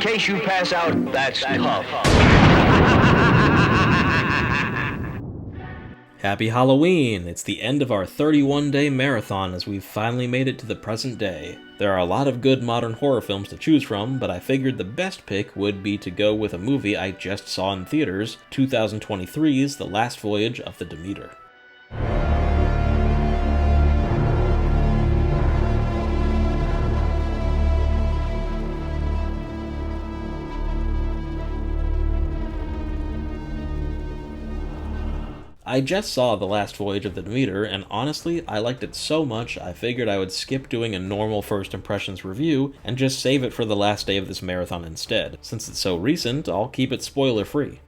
case you pass out, that's tough. Happy Halloween! It's the end of our 31-day marathon as we've finally made it to the present day. There are a lot of good modern horror films to choose from, but I figured the best pick would be to go with a movie I just saw in theaters, 2023's The Last Voyage of the Demeter. I just saw The Last Voyage of the Demeter, and honestly, I liked it so much I figured I would skip doing a normal first impressions review and just save it for the last day of this marathon instead. Since it's so recent, I'll keep it spoiler-free.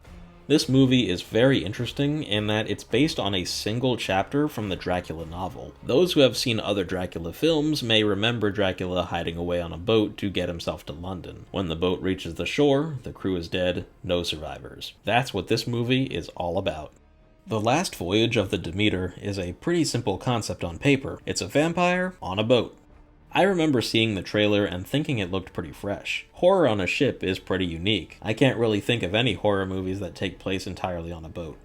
This movie is very interesting in that it's based on a single chapter from the Dracula novel. Those who have seen other Dracula films may remember Dracula hiding away on a boat to get himself to London. When the boat reaches the shore, the crew is dead, no survivors. That's what this movie is all about. The Last Voyage of the Demeter is a pretty simple concept on paper. It's a vampire on a boat. I remember seeing the trailer and thinking it looked pretty fresh. Horror on a ship is pretty unique. I can't really think of any horror movies that take place entirely on a boat.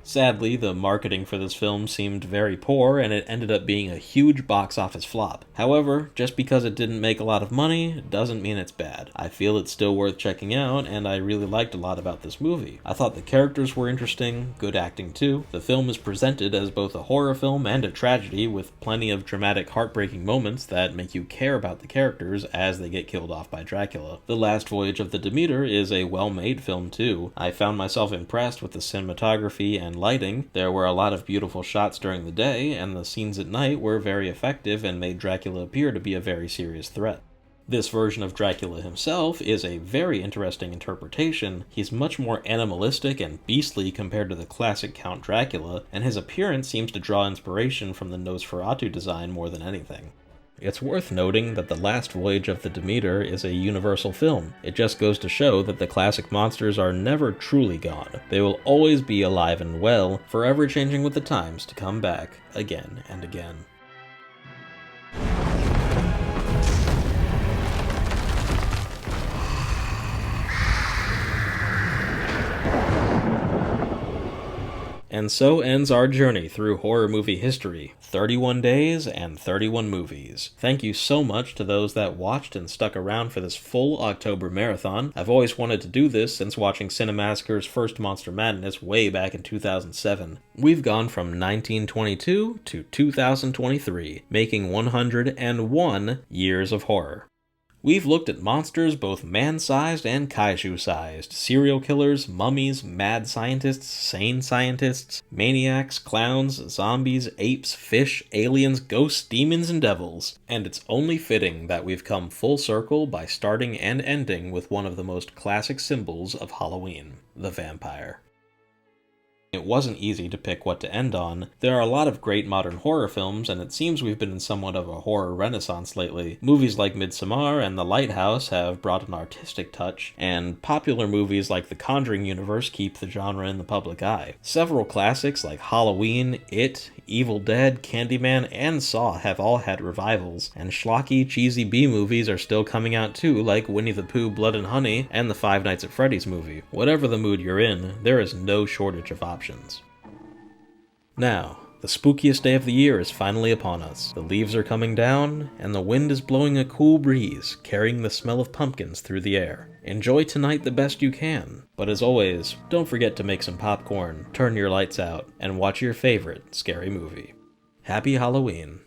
Sadly, the marketing for this film seemed very poor and it ended up being a huge box office flop. However, just because it didn't make a lot of money doesn't mean it's bad. I feel it's still worth checking out and I really liked a lot about this movie. I thought the characters were interesting, good acting too. The film is presented as both a horror film and a tragedy with plenty of dramatic heartbreaking moments that make you care about the characters as they get killed off by Dracula. The Last Voyage of the Demeter is a well-made film too. I found myself impressed with the cinematography and lighting. There were a lot of beautiful shots during the day, and the scenes at night were very effective and made Dracula appear to be a very serious threat. This version of Dracula himself is a very interesting interpretation. He's much more animalistic and beastly compared to the classic Count Dracula, and his appearance seems to draw inspiration from the Nosferatu design more than anything. It's worth noting that The Last Voyage of the Demeter is a universal film. It just goes to show that the classic monsters are never truly gone. They will always be alive and well, forever changing with the times to come back again and again. And so ends our journey through horror movie history. 31 days and 31 movies. Thank you so much to those that watched and stuck around for this full October marathon. I've always wanted to do this since watching Cinemassacre's first Monster Madness way back in 2007. We've gone from 1922 to 2023, making 101 years of horror. We've looked at monsters both man-sized and kaiju-sized, serial killers, mummies, mad scientists, sane scientists, maniacs, clowns, zombies, apes, fish, aliens, ghosts, demons, and devils. And it's only fitting that we've come full circle by starting and ending with one of the most classic symbols of Halloween, the vampire. It wasn't easy to pick what to end on. There are a lot of great modern horror films, and it seems we've been in somewhat of a horror renaissance lately. Movies like Midsommar and The Lighthouse have brought an artistic touch, and popular movies like the Conjuring universe keep the genre in the public eye. Several classics like Halloween, It, Evil Dead, Candyman, and Saw have all had revivals, and schlocky, cheesy B-movies are still coming out too, like Winnie the Pooh, Blood and Honey, and the Five Nights at Freddy's movie. Whatever the mood you're in, there is no shortage of options. Now, the spookiest day of the year is finally upon us. The leaves are coming down, and the wind is blowing a cool breeze, carrying the smell of pumpkins through the air. Enjoy tonight the best you can, but as always, don't forget to make some popcorn, turn your lights out, and watch your favorite scary movie. Happy Halloween.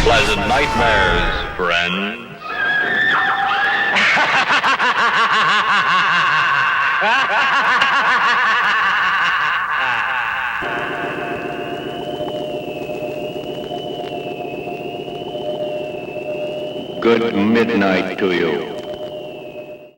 Pleasant nightmares, friends. Good midnight to you.